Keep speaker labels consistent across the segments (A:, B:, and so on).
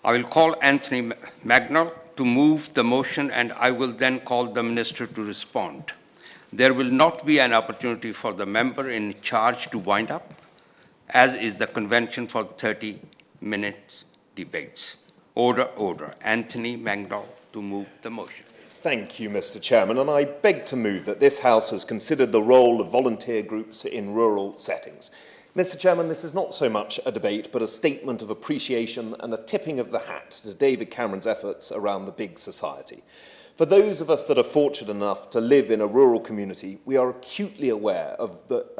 A: I will call Anthony Magnol to move the motion, and I will then call the Minister to respond. There will not be an opportunity for the member in charge to wind up, as is the convention for 30-minute debates. Order. Anthony Magnol to move the motion.
B: Thank you, Mr. Chairman, and I beg to move that this House has considered the role of volunteer groups in rural settings. Mr. Chairman, this is not so much a debate, but a statement of appreciation and a tipping of the hat to David Cameron's efforts around the big society. For those of us that are fortunate enough to live in a rural community, we are acutely aware that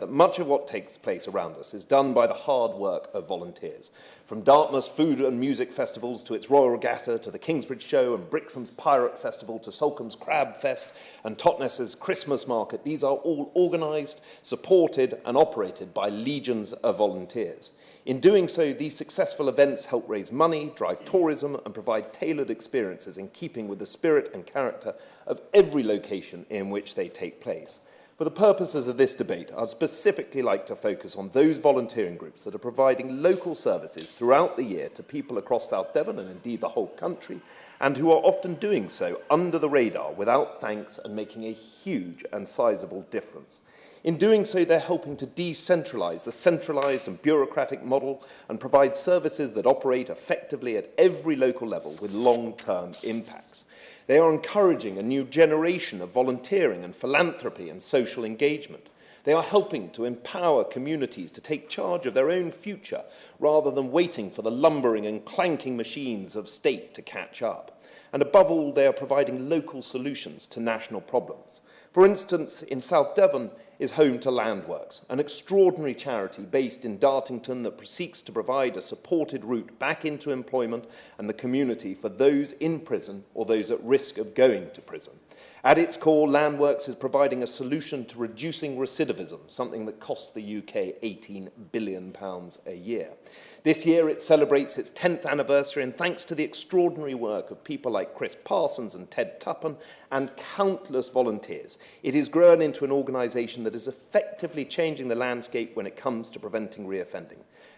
B: much of what takes place around us is done by the hard work of volunteers. From Dartmouth's food and music festivals to its Royal Regatta, to the Kingsbridge Show and Brixham's Pirate Festival, to Salcomb's Crab Fest and Totnes's Christmas Market, these are all organised, supported and operated by legions of volunteers. In doing so, these successful events help raise money, drive tourism and provide tailored experiences in keeping with the spirit and character of every location in which they take place. For the purposes of this debate, I'd specifically like to focus on those volunteering groups that are providing local services throughout the year to people across South Devon and indeed the whole country, and who are often doing so under the radar without thanks and making a huge and sizable difference. In doing so, they're helping to decentralise the centralised and bureaucratic model and provide services that operate effectively at every local level with long-term impacts. They are encouraging a new generation of volunteering and philanthropy and social engagement. They are helping to empower communities to take charge of their own future rather than waiting for the lumbering and clanking machines of state to catch up. And above all, they are providing local solutions to national problems. For instance, in South Devon is home to Landworks, an extraordinary charity based in Dartington that seeks to provide a supported route back into employment and the community for those in prison or those at risk of going to prison. At its core, Landworks is providing a solution to reducing recidivism, something that costs the UK £18 billion a year. This year it celebrates its 10th anniversary, and thanks to the extraordinary work of people like Chris Parsons and Ted Tuppen and countless volunteers, it has grown into an organisation that is effectively changing the landscape when it comes to preventing reoffending.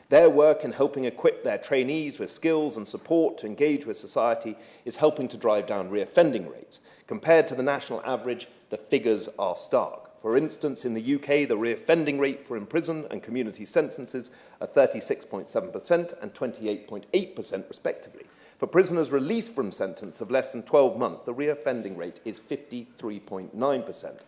B: Their work in helping equip their trainees with skills and support to engage with society is helping to drive down reoffending rates. Compared to the national average, the figures are stark. For instance, in the UK, the reoffending rate for imprisonment and community sentences are 36.7% and 28.8% respectively. For prisoners released from sentence of less than 12 months, the reoffending rate is 53.9%.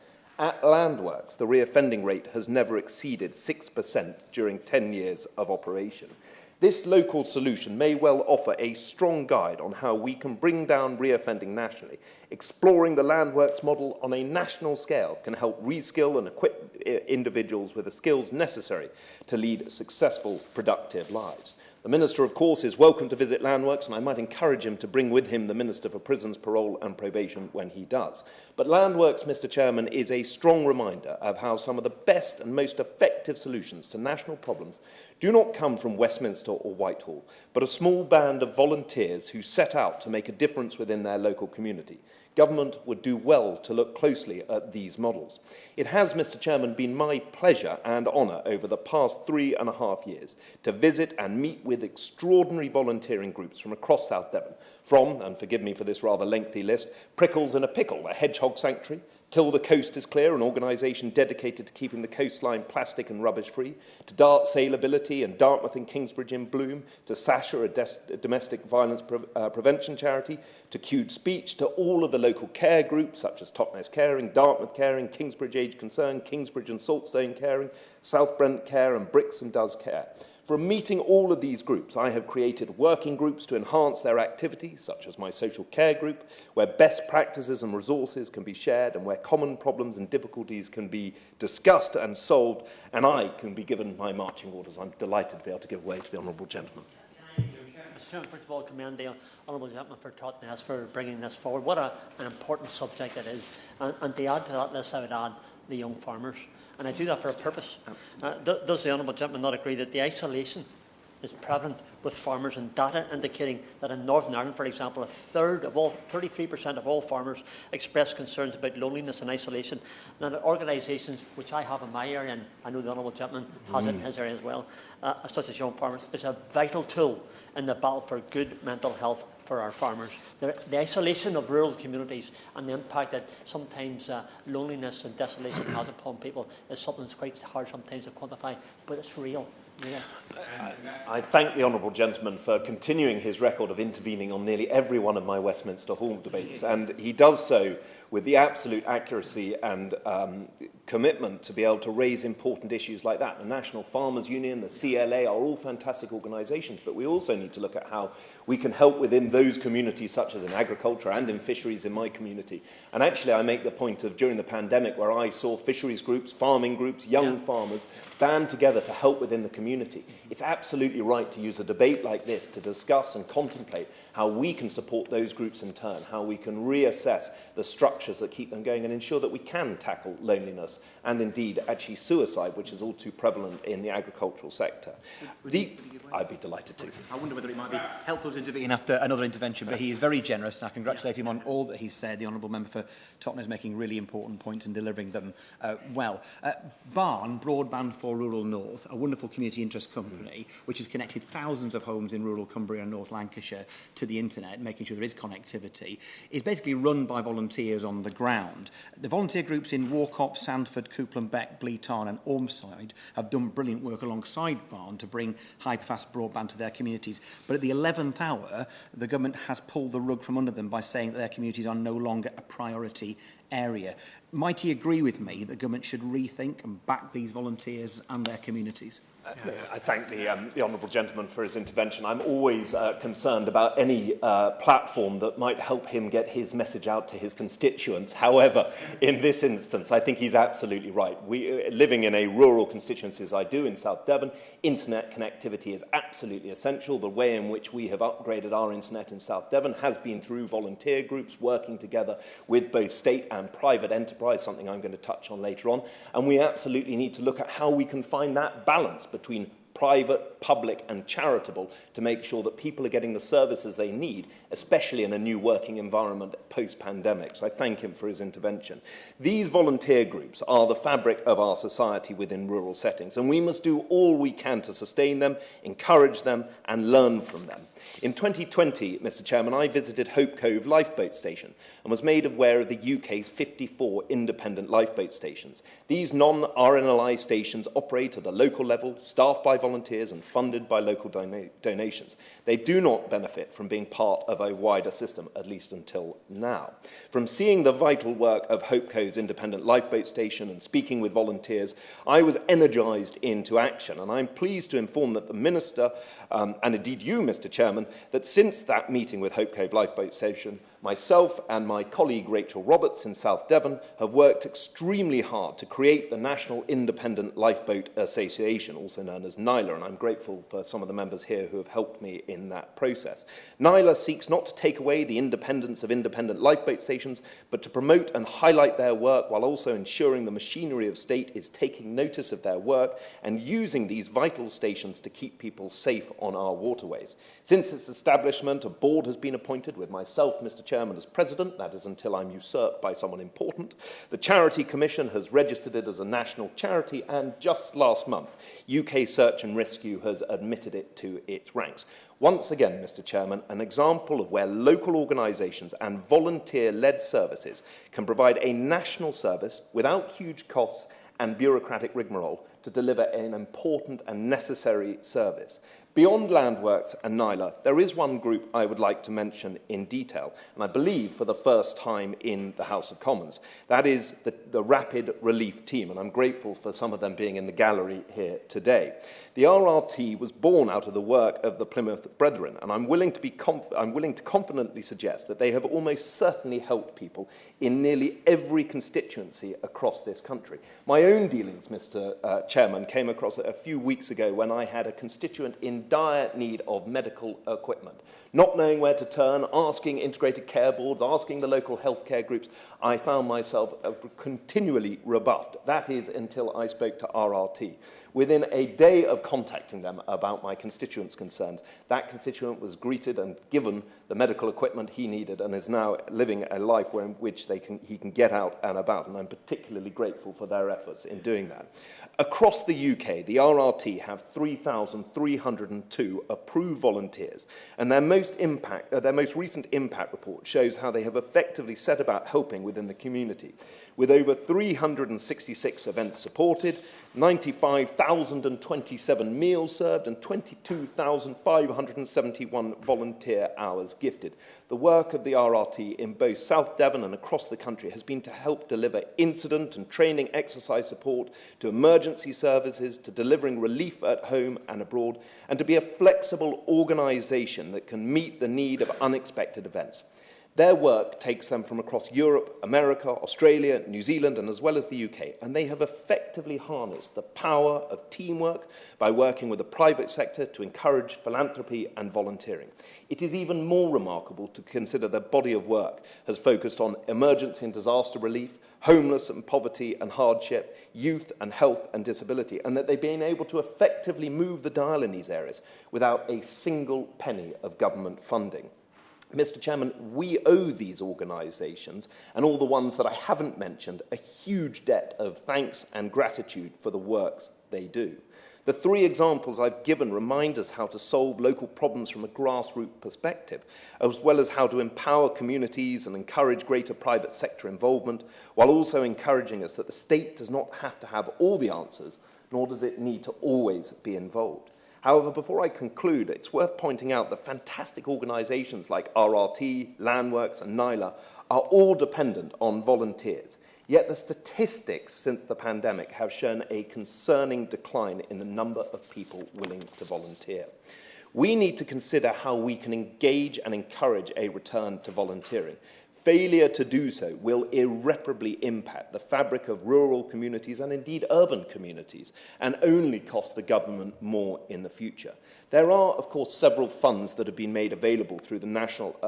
B: At Landworks, the reoffending rate has never exceeded 6% during 10 years of operation. This local solution may well offer a strong guide on how we can bring down reoffending nationally. Exploring the Landworks model on a national scale can help reskill and equip individuals with the skills necessary to lead successful, productive lives. The Minister, of course, is welcome to visit Landworks, and I might encourage him to bring with him the Minister for Prisons, Parole and Probation when he does. But Landworks, Mr. Chairman, is a strong reminder of how some of the best and most effective solutions to national problems do not come from Westminster or Whitehall, but a small band of volunteers who set out to make a difference within their local community. Government would do well to look closely at these models. It has, Mr. Chairman, been my pleasure and honour over the past 3.5 years to visit and meet with extraordinary volunteering groups from across South Devon, from, and forgive me for this rather lengthy list, Prickles in a Pickle, a hedgehog sanctuary, Till the Coast is Clear, an organisation dedicated to keeping the coastline plastic and rubbish free, to Dart Sailability and Dartmouth and Kingsbridge in Bloom, to Sasha, a domestic violence prevention charity, to Cued Speech, to all of the local care groups such as Totnes Caring, Dartmouth Caring, Kingsbridge Age Concern, Kingsbridge and Saltstone Caring, South Brent Care and Brixham Does Care. From meeting all of these groups, I have created working groups to enhance their activities, such as my social care group, where best practices and resources can be shared and where common problems and difficulties can be discussed and solved, and I can be given my marching orders. I'm delighted to be able to give way to the honourable gentleman.
C: Mr. Chairman, first of all, commend the honourable gentleman for Totnes for bringing this forward. What an important subject it is. And to add to that list, I would add the young farmers. And I do that for a purpose. Does the honourable gentleman not agree that the isolation is prevalent with farmers, and data indicating that in Northern Ireland, for example, a third of all, 33% of all farmers express concerns about loneliness and isolation. Now, the organisations which I have in my area, and I know the honourable gentleman has it in his area as well, such as Young Farmers, is a vital tool in the battle for good mental health for our farmers. The isolation of rural communities and the impact that sometimes loneliness and desolation has upon people is something that's quite hard sometimes to quantify, but it's real. Yeah.
B: I thank the honourable gentleman for continuing his record of intervening on nearly every one of my Westminster Hall debates, and he does so with the absolute accuracy and commitment to be able to raise important issues like that. The National Farmers Union, the CLA are all fantastic organisations, but we also need to look at how we can help within those communities, such as in agriculture and in fisheries in my community. And actually, I make the point of during the pandemic where I saw fisheries groups, farming groups, young farmers band together to help within the community. It's absolutely right to use a debate like this to discuss and contemplate how we can support those groups in turn, how we can reassess the structures that keep them going and ensure that we can tackle loneliness and indeed actually suicide, which is all too prevalent in the agricultural sector. I'd be delighted to.
D: I wonder whether it might be helpful to intervene after another intervention, but he is very generous, and I congratulate him on all that he's said. The Honourable Member for Totnes is making really important points and delivering them well. Barn, Broadband for Rural North, a wonderful community interest company, which has connected thousands of homes in rural Cumbria and North Lancashire to the internet, making sure there is connectivity, is basically run by volunteers on the ground. The volunteer groups in Warcop, Sandford, Coupland Beck, Bleetarn and Ormside have done brilliant work alongside Barn to bring hyperfast broadband to their communities. But at the 11th hour, the government has pulled the rug from under them by saying that their communities are no longer a priority area. Might he agree with me that the government should rethink and back these volunteers and their communities?
B: I thank the honourable gentleman for his intervention. I'm always concerned about any platform that might help him get his message out to his constituents. However, in this instance, I think he's absolutely right. Living in a rural constituency as I do in South Devon, internet connectivity is absolutely essential. The way in which we have upgraded our internet in South Devon has been through volunteer groups working together with both state and private enterprise, something I'm going to touch on later on. And we absolutely need to look at how we can find that balance between private, public and charitable to make sure that people are getting the services they need, especially in a new working environment post-pandemic. So I thank him for his intervention. These volunteer groups are the fabric of our society within rural settings, and we must do all we can to sustain them, encourage them and learn from them. In 2020, Mr. Chairman, I visited Hope Cove Lifeboat Station and was made aware of the UK's 54 independent lifeboat stations. These non-RNLI stations operate at a local level, staffed by volunteers and funded by local donations. They do not benefit from being part of a wider system, at least until now. From seeing the vital work of Hope Cove's independent lifeboat station and speaking with volunteers, I was energised into action, and I'm pleased to inform that the Minister, and indeed you, Mr. Chairman, that since that meeting with Hope Cove Lifeboat Station, myself and my colleague Rachel Roberts in South Devon have worked extremely hard to create the National Independent Lifeboat Association, also known as NILA, and I'm grateful for some of the members here who have helped me in that process. NILA seeks not to take away the independence of independent lifeboat stations, but to promote and highlight their work while also ensuring the machinery of state is taking notice of their work and using these vital stations to keep people safe on our waterways. Since its establishment, a board has been appointed with myself, Mr. Chairman, as president. That is until I'm usurped by someone important. The Charity Commission has registered it as a national charity, and just last month, UK Search and Rescue has admitted it to its ranks. Once again, Mr. Chairman, an example of where local organisations and volunteer-led services can provide a national service without huge costs and bureaucratic rigmarole to deliver an important and necessary service. Beyond Landworks and NILA, there is one group I would like to mention in detail, and I believe for the first time in the House of Commons. That is the Rapid Relief Team, and I'm grateful for some of them being in the gallery here today. The RRT was born out of the work of the Plymouth Brethren, and I'm willing to confidently suggest that they have almost certainly helped people in nearly every constituency across this country. My own dealings, Mr. Chairman, came across a few weeks ago when I had a constituent in dire need of medical equipment. Not knowing where to turn, asking integrated care boards, asking the local healthcare groups, I found myself continually rebuffed. That is until I spoke to RRT. Within a day of contacting them about my constituent's concerns, that constituent was greeted and given the medical equipment he needed and is now living a life in which he can get out and about, and I'm particularly grateful for their efforts in doing that. Across the UK, the RRT have 3,302 approved volunteers, and their most recent impact report shows how they have effectively set about helping within the community, with over 366 events supported, 95,027 meals served, and 22,571 volunteer hours gifted. The work of the RRT in both South Devon and across the country has been to help deliver incident and training exercise support to emergency services, to delivering relief at home and abroad, and to be a flexible organisation that can meet the need of unexpected events. Their work takes them from across Europe, America, Australia, New Zealand, and as well as the UK, and they have effectively harnessed the power of teamwork by working with the private sector to encourage philanthropy and volunteering. It is even more remarkable to consider their body of work has focused on emergency and disaster relief, homeless and poverty and hardship, youth and health and disability, and that they've been able to effectively move the dial in these areas without a single penny of government funding. Mr. Chairman, we owe these organisations, and all the ones that I haven't mentioned, a huge debt of thanks and gratitude for the works they do. The three examples I've given remind us how to solve local problems from a grassroots perspective, as well as how to empower communities and encourage greater private sector involvement, while also encouraging us that the state does not have to have all the answers, nor does it need to always be involved. However, before I conclude, it's worth pointing out that fantastic organisations like RRT, Landworks and NILA are all dependent on volunteers. Yet the statistics since the pandemic have shown a concerning decline in the number of people willing to volunteer. We need to consider how we can engage and encourage a return to volunteering. Failure to do so will irreparably impact the fabric of rural communities and indeed urban communities, and only cost the government more in the future. There are, of course, several funds that have been made available through national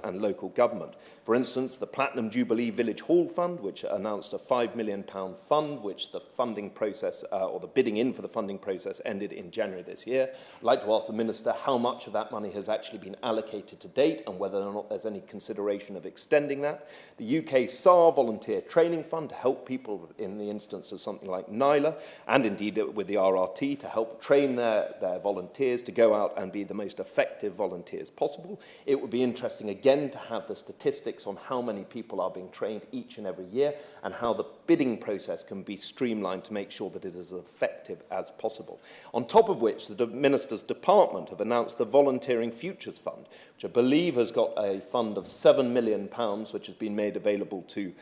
B: and local government. For instance, the Platinum Jubilee Village Hall Fund, which announced a £5 million fund, which the funding process, or the bidding in for the funding process, ended in January this year. I'd like to ask the Minister how much of that money has actually been allocated to date and whether or not there's any consideration of extending that. The UK SAR Volunteer Training Fund to help people in the instance of something like NILA, and indeed with the RRT to help train their volunteers to go out and be the most effective volunteers possible. It would be interesting again to have the statistics on how many people are being trained each and every year and how the bidding process can be streamlined to make sure that it is as effective as possible. On top of which, the Minister's Department have announced the Volunteering Futures Fund, which I believe has got a fund of £7 million, which has been made available to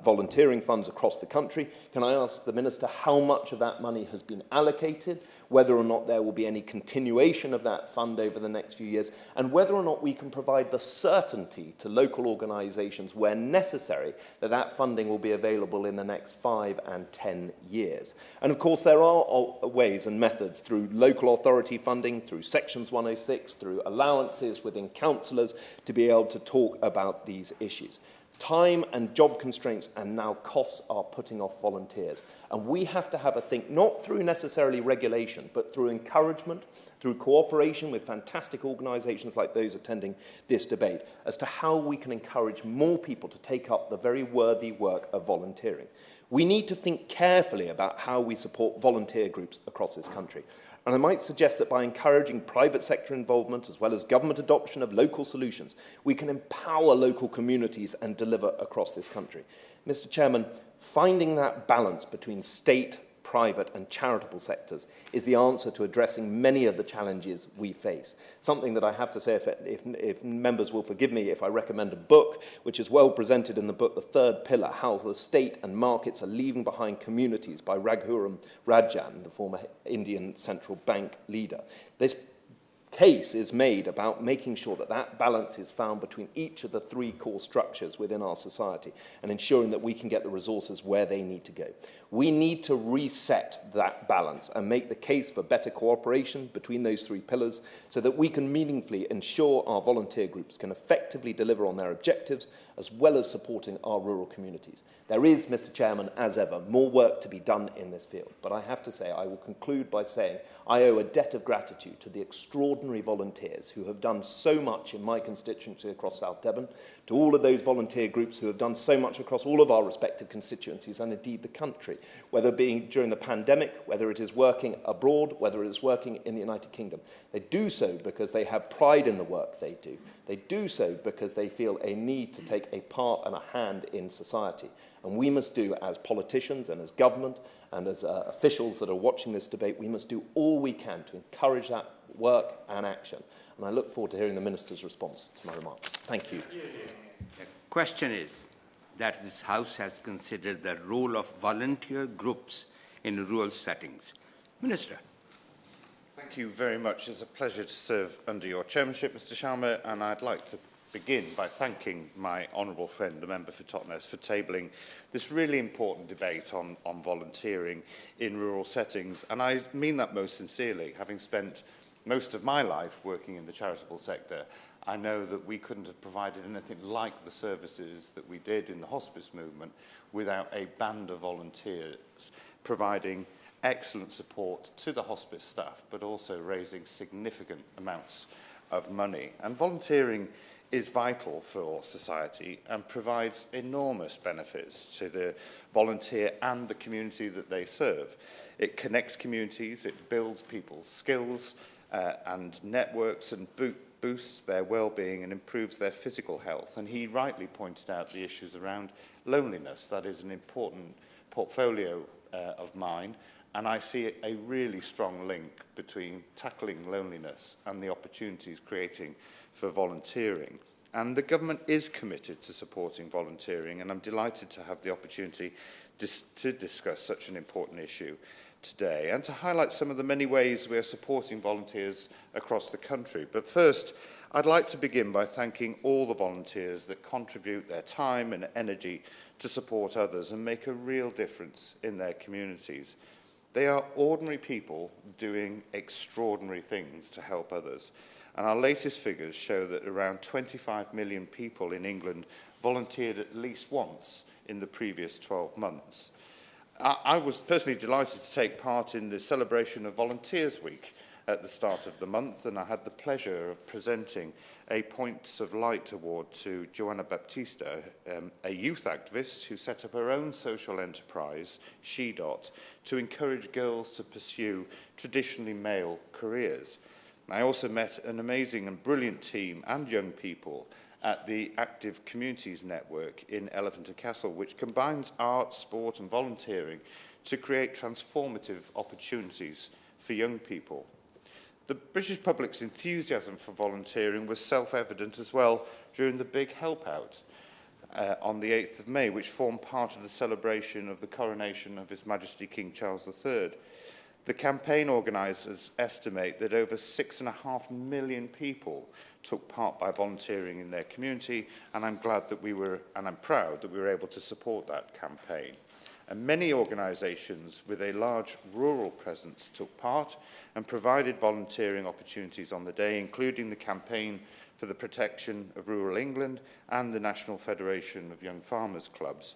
B: volunteering funds across the country. Can I ask the Minister how much of that money has been allocated, whether or not there will be any continuation of that fund over the next few years, and whether or not we can provide the certainty to local organisations where necessary that that funding will be available in the next 5 and 10 years. And of course there are ways and methods through local authority funding, through Sections 106, through allowances within councillors to be able to talk about these issues. Time and job constraints and now costs are putting off volunteers. And we have to have a think, not through necessarily regulation, but through encouragement, through cooperation with fantastic organisations like those attending this debate, as to how we can encourage more people to take up the very worthy work of volunteering. We need to think carefully about how we support volunteer groups across this country. And I might suggest that by encouraging private sector involvement as well as government adoption of local solutions, we can empower local communities and deliver across this country. Mr. Chairman, finding that balance between state, private and charitable sectors is the answer to addressing many of the challenges we face. Something that I have to say, if members will forgive me, if I recommend a book, which is well presented in the book, The Third Pillar, How the State and Markets Are Leaving Behind Communities by Raghuram Rajan, the former Indian central bank leader. This case is made about making sure that that balance is found between each of the three core structures within our society and ensuring that we can get the resources where they need to go. We need to reset that balance and make the case for better cooperation between those three pillars so that we can meaningfully ensure our volunteer groups can effectively deliver on their objectives as well as supporting our rural communities. There is, Mr. Chairman, as ever, more work to be done in this field, but I have to say, I will conclude by saying I owe a debt of gratitude to the extraordinary volunteers who have done so much in my constituency across South Devon, to all of those volunteer groups who have done so much across all of our respective constituencies and indeed the country, whether being during the pandemic, whether it is working abroad, whether it is working in the United Kingdom. They do so because they have pride in the work they do. They do so because they feel a need to take a part and a hand in society. And we must do, as politicians and as government and as officials that are watching this debate, we must do all we can to encourage that work and action. And I look forward to hearing the Minister's response to my remarks. Thank you.
A: The question is that this House has considered the role of volunteer groups in rural settings. Minister.
E: Thank you very much. It's a pleasure to serve under your chairmanship, Mr. Sharma, and I'd like to begin by thanking my honourable friend, the member for Totnes, for tabling this really important debate on volunteering in rural settings. And I mean that most sincerely. Having spent most of my life working in the charitable sector, I know that we couldn't have provided anything like the services that we did in the hospice movement without a band of volunteers providing excellent support to the hospice staff, but also raising significant amounts of money. And volunteering is vital for society and provides enormous benefits to the volunteer and the community that they serve. It connects communities, it builds people's skills and networks and boosts their well-being and improves their physical health. And he rightly pointed out the issues around loneliness. That is an important portfolio of mine. And I see a really strong link between tackling loneliness and the opportunities creating for volunteering. And the government is committed to supporting volunteering, and I'm delighted to have the opportunity to discuss such an important issue today and to highlight some of the many ways we are supporting volunteers across the country. But first, I'd like to begin by thanking all the volunteers that contribute their time and energy to support others and make a real difference in their communities. They are ordinary people doing extraordinary things to help others. And our latest figures show that around 25 million people in England volunteered at least once in the previous 12 months. I was personally delighted to take part in the celebration of Volunteers Week at the start of the month, and I had the pleasure of presenting a Points of Light award to Joanna Baptista, a youth activist who set up her own social enterprise, SheDot, to encourage girls to pursue traditionally male careers. I also met an amazing and brilliant team and young people at the Active Communities Network in Elephant and Castle, which combines art, sport and volunteering to create transformative opportunities for young people. The British public's enthusiasm for volunteering was self-evident as well during the big help out on the 8th of May, which formed part of the celebration of the coronation of His Majesty King Charles III. The campaign organisers estimate that over 6.5 million people took part by volunteering in their community, and I'm proud that we were able to support that campaign. And many organisations with a large rural presence took part and provided volunteering opportunities on the day, including the Campaign for the Protection of Rural England and the National Federation of Young Farmers Clubs.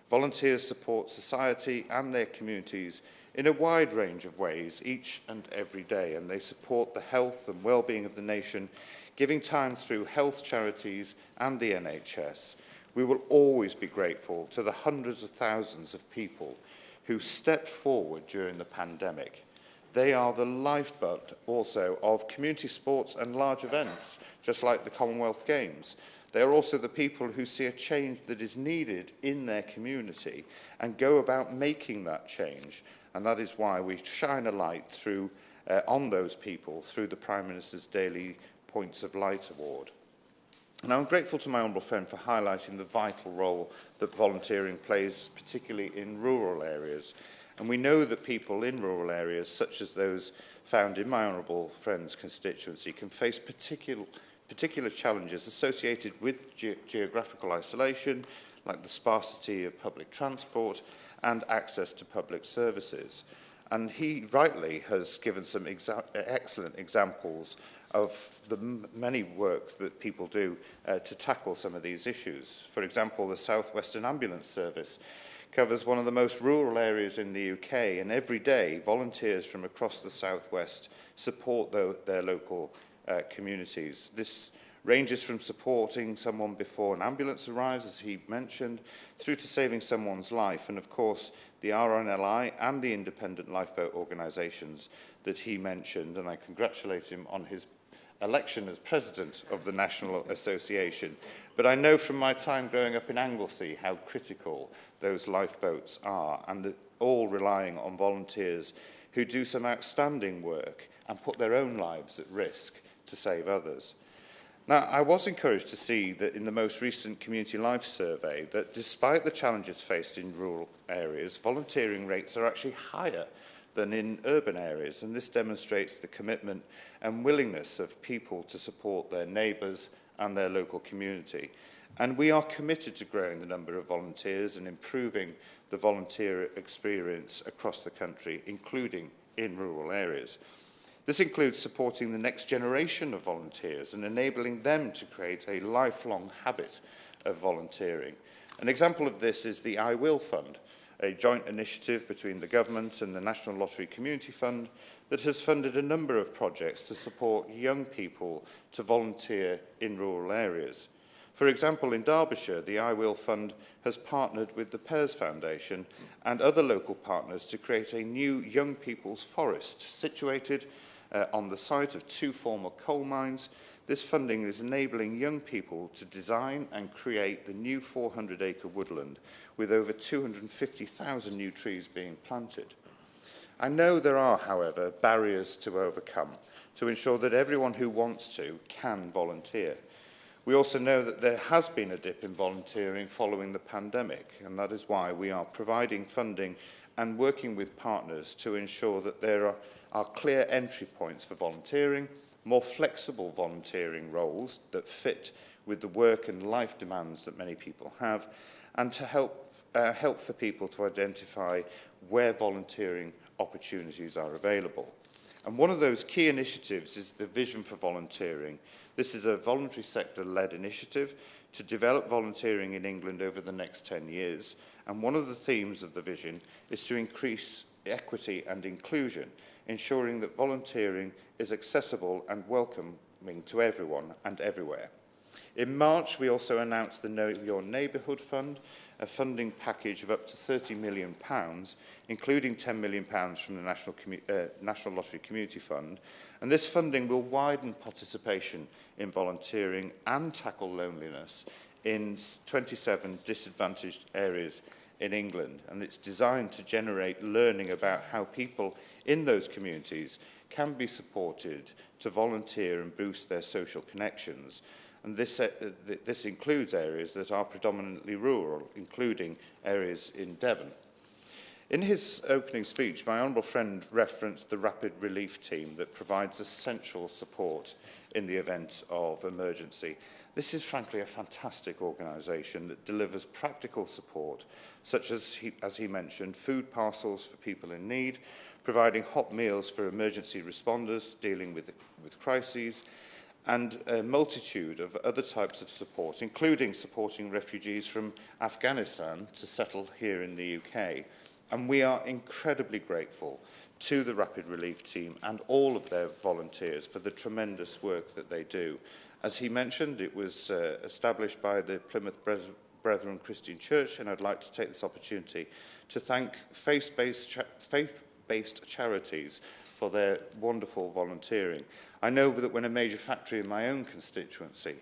E: Volunteers support society and their communities in a wide range of ways each and every day, and they support the health and well-being of the nation, giving time through health charities and the NHS. We will always be grateful to the hundreds of thousands of people who stepped forward during the pandemic. They are the lifeblood also of community sports and large events, just like the Commonwealth Games. They are also the people who see a change that is needed in their community and go about making that change. And that is why we shine a light through, on those people through the Prime Minister's Daily Points of Light Award. And I'm grateful to my honourable friend for highlighting the vital role that volunteering plays, particularly in rural areas. And we know that people in rural areas, such as those found in my honourable friend's constituency, can face particular challenges associated with geographical isolation, like the sparsity of public transport and access to public services. And he rightly has given some excellent examples of the many work that people do to tackle some of these issues. For example, the South Western Ambulance Service covers one of the most rural areas in the UK, and every day volunteers from across the South West support their local communities. This ranges from supporting someone before an ambulance arrives, as he mentioned, through to saving someone's life. And of course, the RNLI and the independent lifeboat organisations that he mentioned, and I congratulate him on his election as president of the National Association. But I know from my time growing up in Anglesey how critical those lifeboats are, and all relying on volunteers who do some outstanding work and put their own lives at risk to save others. Now, I was encouraged to see that in the most recent Community Life Survey that despite the challenges faced in rural areas, volunteering rates are actually higher than in urban areas, and this demonstrates the commitment and willingness of people to support their neighbours and their local community. And we are committed to growing the number of volunteers and improving the volunteer experience across the country, including in rural areas. This includes supporting the next generation of volunteers and enabling them to create a lifelong habit of volunteering. An example of this is the I Will Fund, a joint initiative between the government and the National Lottery Community Fund that has funded a number of projects to support young people to volunteer in rural areas. For example, in Derbyshire, the I Will Fund has partnered with the Pears Foundation and other local partners to create a new young people's forest situated on the site of 2 former coal mines. This funding is enabling young people to design and create the new 400-acre woodland with over 250,000 new trees being planted. I know there are, however, barriers to overcome to ensure that everyone who wants to can volunteer. We also know that there has been a dip in volunteering following the pandemic, and that is why we are providing funding and working with partners to ensure that there are clear entry points for volunteering, more flexible volunteering roles that fit with the work and life demands that many people have, and to help for people to identify where volunteering opportunities are available. And one of those key initiatives is the Vision for Volunteering. This is a voluntary sector-led initiative to develop volunteering in England over the next 10 years. And one of the themes of the vision is to increase equity and inclusion, ensuring that volunteering is accessible and welcoming to everyone and everywhere. In March, we also announced the Know Your Neighbourhood Fund, a funding package of up to £30 million, including £10 million from the National Lottery Community Fund. And this funding will widen participation in volunteering and tackle loneliness in 27 disadvantaged areas in England. And it's designed to generate learning about how people in those communities can be supported to volunteer and boost their social connections. And this includes areas that are predominantly rural, including areas in Devon. In his opening speech, my honourable friend referenced the Rapid Relief Team that provides essential support in the event of emergency. This is frankly a fantastic organisation that delivers practical support, such as he mentioned, food parcels for people in need, providing hot meals for emergency responders dealing with crises, and a multitude of other types of support, including supporting refugees from Afghanistan to settle here in the UK. And we are incredibly grateful to the Rapid Relief Team and all of their volunteers for the tremendous work that they do. As he mentioned, it was established by the Plymouth Brethren Christian Church, and I'd like to take this opportunity to thank faith-based charities for their wonderful volunteering. I know that when a major factory in my own constituency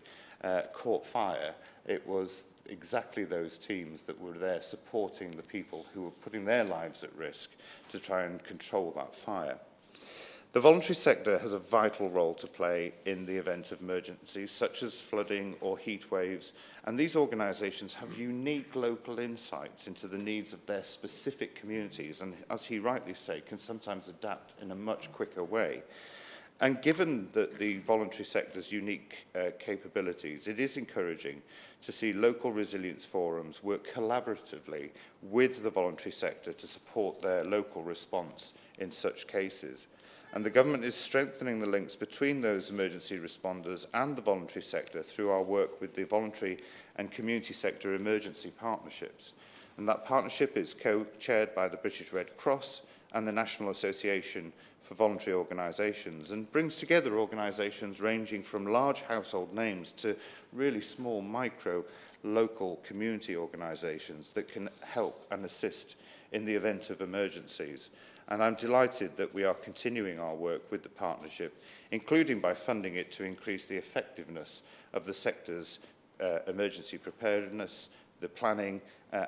E: caught fire, it was exactly those teams that were there supporting the people who were putting their lives at risk to try and control that fire. The voluntary sector has a vital role to play in the event of emergencies such as flooding or heat waves, and these organisations have unique local insights into the needs of their specific communities and, as he rightly said, can sometimes adapt in a much quicker way. And given that the voluntary sector's unique capabilities, it is encouraging to see local resilience forums work collaboratively with the voluntary sector to support their local response in such cases. And the government is strengthening the links between those emergency responders and the voluntary sector through our work with the voluntary and community sector emergency partnerships. And that partnership is co-chaired by the British Red Cross and the National Association for Voluntary Organisations, and brings together organisations ranging from large household names to really small micro local community organisations that can help and assist in the event of emergencies. And I'm delighted that we are continuing our work with the partnership, including by funding it to increase the effectiveness of the sector's emergency preparedness, the planning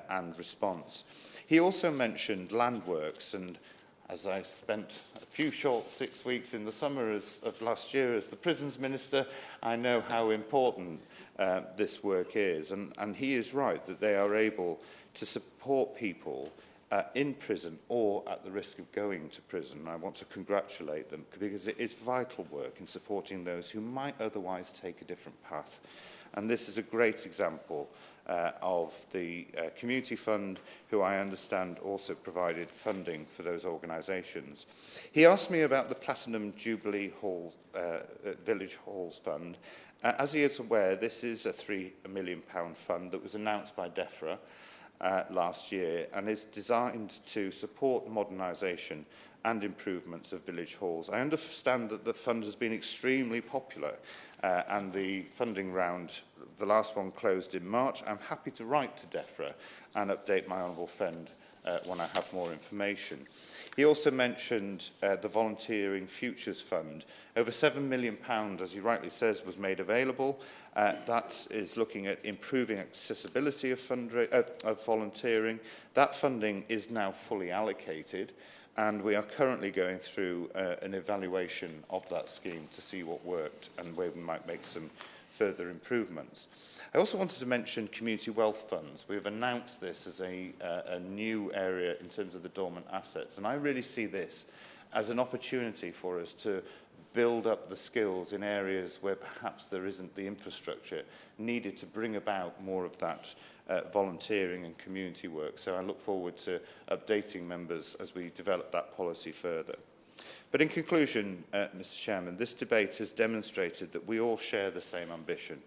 E: and response. He also mentioned land works, and as I spent a few short 6 weeks in the summer of last year as the Prisons Minister, I know how important this work is. And he is right that they are able to support people in prison or at the risk of going to prison. I want to congratulate them because it is vital work in supporting those who might otherwise take a different path. And this is a great example of the Community Fund, who I understand also provided funding for those organisations. He asked me about the Platinum Jubilee Hall, Village Halls Fund. As he is aware, this is a £3 million fund that was announced by DEFRA last year and is designed to support modernisation and improvements of village halls. I understand that the fund has been extremely popular and the funding round, the last one, closed in March. I'm happy to write to DEFRA and update my honourable friend when I have more information. He also mentioned the Volunteering Futures Fund. Over £7 million, as he rightly says, was made available. That is looking at improving accessibility of volunteering. That funding is now fully allocated, and we are currently going through an evaluation of that scheme to see what worked and where we might make some further improvements. I also wanted to mention community wealth funds. We have announced this as a new area in terms of the dormant assets, and I really see this as an opportunity for us to build up the skills in areas where perhaps there isn't the infrastructure needed to bring about more of that volunteering and community work. So I look forward to updating members as we develop that policy further. But in conclusion, Mr. Chairman, this debate has demonstrated that we all share the same ambition: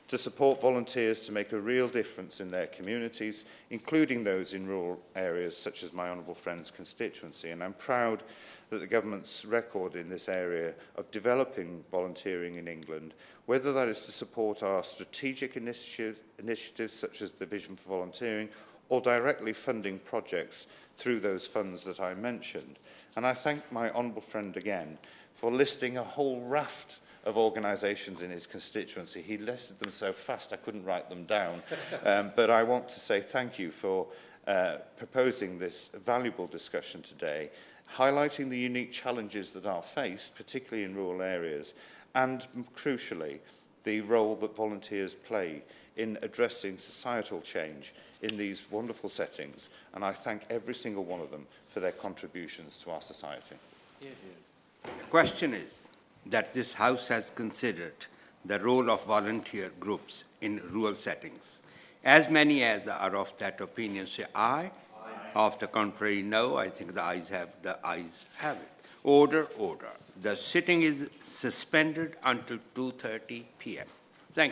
E: to support volunteers to make a real difference in their communities, including those in rural areas such as my honourable friend's constituency. And I'm proud that the government's record in this area of developing volunteering in England, whether that is to support our strategic initiatives such as the Vision for Volunteering, or directly funding projects through those funds that I mentioned. And I thank my honourable friend again for listing a whole raft of organisations in his constituency. He listed them so fast I couldn't write them down. But I want to say thank you for proposing this valuable discussion today, highlighting the unique challenges that are faced, particularly in rural areas, and crucially, the role that volunteers play in addressing societal change in these wonderful settings. And I thank every single one of them for their contributions to our society.
A: The question is that this House has considered the role of volunteer groups in rural settings. As many as are of that opinion say aye. Of the contrary, no. I think the ayes have it. Order, order. The sitting is suspended until 2:30 p.m. Thank you.